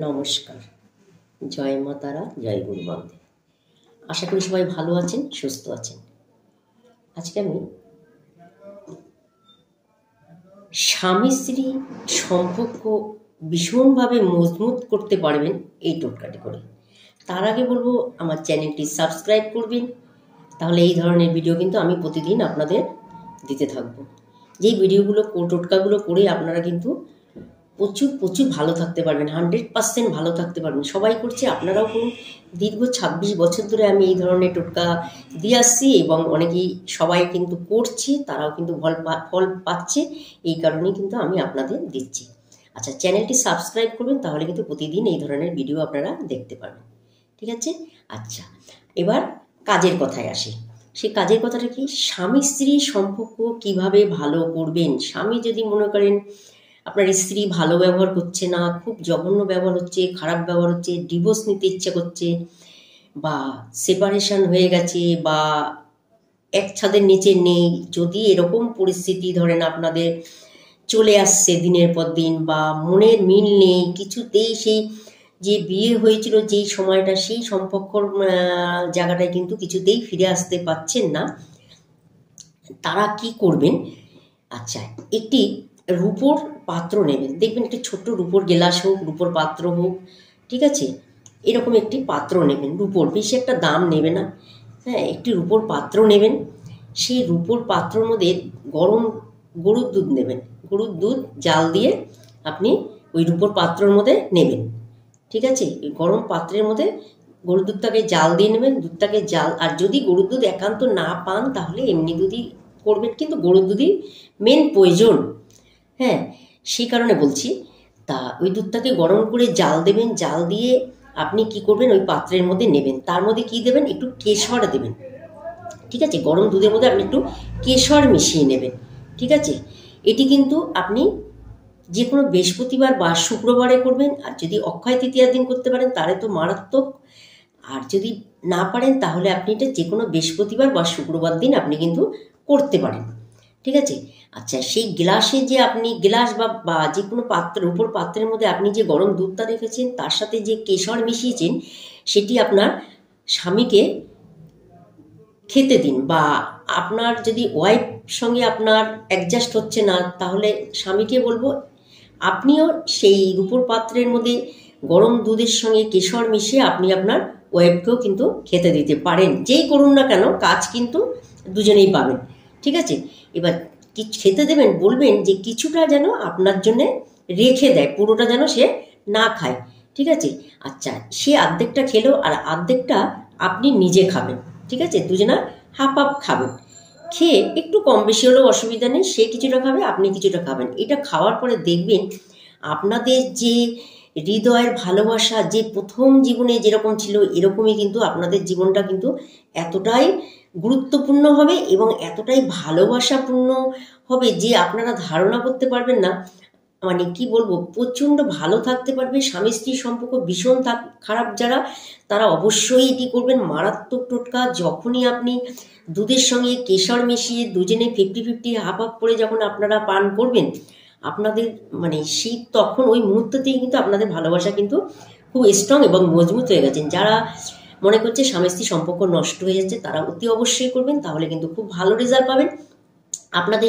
নমস্কার, জয় মা তারা, জয় গুরু বামদেব। আশা করি সবাই ভালো আছেন, সুস্থ আছেন। আজকে আমি স্বামী স্ত্রী সম্পর্ক ভীষণভাবে মজবুত করতে পারবেন এই টোটকাটি করে। তার আগে বলবো আমার চ্যানেলটি সাবস্ক্রাইব করবেন, তাহলে এই ধরনের ভিডিও কিন্তু আমি প্রতিদিন আপনাদের দিতে থাকবো। যেই ভিডিওগুলো টোটকাগুলো করে আপনারা কিন্তু প্রচুর ভালো থাকতে পারবেন, 100% ভালো থাকতে পারবেন। সবাই করছে, আপনারাও করুন। দীর্ঘ 26 বছর ধরে আমি এই ধরনের টোটকা দিয়ে আসছি এবং অনেকেই সবাই কিন্তু করছে, তারাও কিন্তু ফল পাচ্ছে। এই কারণেই কিন্তু আমি আপনাদের দিচ্ছি। আচ্ছা, চ্যানেলটি সাবস্ক্রাইব করবেন, তাহলে কিন্তু প্রতিদিন এই ধরনের ভিডিও আপনারা দেখতে পারবেন। ঠিক আছে? আচ্ছা, এবার কাজের কথায় আসি। সেই কাজের কথাটা কি, স্বামী স্ত্রী সম্পর্ক কিভাবে ভালো করবেন। স্বামী যদি মনে করেন আপনার স্ত্রী ভালো ব্যবহার করছে না, খুব জঘন্য ব্যবহার হচ্ছে, খারাপ ব্যবহার হচ্ছে, ডিভোর্স নিতে ইচ্ছে করছে, বা সেপারেশন হয়ে গেছে, বা এক ছাদের নিচে নেই, যদি এরকম পরিস্থিতি ধরেন আপনাদের চলে আসছে দিনের পর দিন, বা মনের মিল নেই কিছুতেই, সেই যে বিয়ে হয়েছিল যেই সময়টা, সেই সম্পর্কর জায়গাটায় কিন্তু কিছুতেই ফিরে আসতে পারছেন না, তারা কি করবেন? আচ্ছা, একটি রূপোর পাত্র নেবেন। দেখবেন একটি ছোট্ট রূপোর গ্লাস হোক, রূপোর পাত্র হোক, ঠিক আছে, এরকম একটি পাত্র নেবেন। রূপোর, বেশি একটা দাম নেবে না। হ্যাঁ, একটি রূপোর পাত্র নেবেন। সেই রূপোর পাত্রর মধ্যে গরম গরুর দুধ নেবেন। গরুর দুধ জাল দিয়ে আপনি ওই রূপোর পাত্রর মধ্যে নেবেন। ঠিক আছে? গরম পাত্রের মধ্যে গরুর দুধটাকে জাল দিয়ে নেবেন। দুধটাকে জাল, আর যদি গরুর দুধ একান্ত না পান তাহলে এমনি দুধই করবেন, কিন্তু গরুর দুধই মেন প্রয়োজন। হ্যাঁ, সেই কারণে বলছি। তা ওই দুধটাকে গরম করে জাল দেবেন। জাল দিয়ে আপনি কি করবেন, ওই পাত্রের মধ্যে নেবেন। তার মধ্যে কি দেবেন, একটু কেশর দেবেন। ঠিক আছে? গরম দুধের মধ্যে আপনি একটু কেশর মিশিয়ে নেবেন। ঠিক আছে? এটি কিন্তু আপনি যে কোনো বৃহস্পতিবার বা শুক্রবারে করবেন। আর যদি অক্ষয় তৃতীয়ার দিন করতে পারেন তাহলে তো মারাত্মক। আর যদি না পারেন তাহলে আপনি এটা যে কোনো বৃহস্পতিবার বা শুক্রবার দিন আপনি কিন্তু করতে পারেন। ঠিক আছে? আচ্ছা, সেই গ্লাসে যে আপনি গ্লাস বা যে কোনো পাত্রের উপর, পাত্রের মধ্যে আপনি যে গরম দুধটা রেখেছেন তার সাথে যে কেশর মিশিয়েছেন, সেটি আপনার স্বামীকে খেতে দিন। বা আপনার যদি ওয়াইফ সঙ্গে আপনার অ্যাডজাস্ট হচ্ছে না, তাহলে স্বামীকে বলবো আপনিও সেই রূপোর পাত্রের মধ্যে গরম দুধের সঙ্গে কেশর মিশিয়ে আপনি আপনার ওয়াইফকেও কিন্তু খেতে দিতে পারেন। যেই করুন না কেন, কাজ কিন্তু দুজনেই পাবেন। ঠিক আছে? এবার কি খেতে দেবেন, বলবেন যে কিছুটা যেন আপনার জন্যে রেখে দেয়, পুরোটা যেন সে না খায়। ঠিক আছে? আচ্ছা, সে অর্ধেকটা খেলো আর অর্ধেকটা আপনি নিজে খাবেন। ঠিক আছে? দুজনা হাফ হাফ খাবেন। খেয়ে একটু কম বেশি হলেও অসুবিধা নেই, সে কিছুটা খাবে, আপনি কিছুটা খাবেন। এটা খাওয়ার পরে দেখবেন আপনাদের যে হৃদয়ের ভালোবাসা, যে প্রথম জীবনে যেরকম ছিল এরকমই কিন্তু আপনাদের জীবনটা কিন্তু এতটাই গুরুত্বপূর্ণ হবে এবং এতটাই ভালোবাসাপূর্ণ হবে যে আপনারা ধারণা করতে পারবেন না। মানে কি বলবো, প্রচণ্ড ভালো থাকতে পারবে। স্বামী স্ত্রীর সম্পর্ক ভীষণ খারাপ যারা, তারা অবশ্যই এটি করবেন। মারাত্মক টোটকা। যখনই আপনি দুধের সঙ্গে কেশর মিশিয়ে দুজনে 50-50 হাফ হাফ করে যখন আপনারা পান করবেন, আপনাদের মানে সেই তখন ওই মুহূর্ততেই কিন্তু আপনাদের ভালোবাসা কিন্তু খুব স্ট্রং এবং মজবুত হয়ে গেছেন। যারা মনে করছে স্বামী স্ত্রী সম্পর্ক নষ্ট হয়ে যাচ্ছে, তারা অতি অবশ্যই করবেন, তাহলে কিন্তু খুব ভালো রেজাল্ট পাবেন। আপনাদের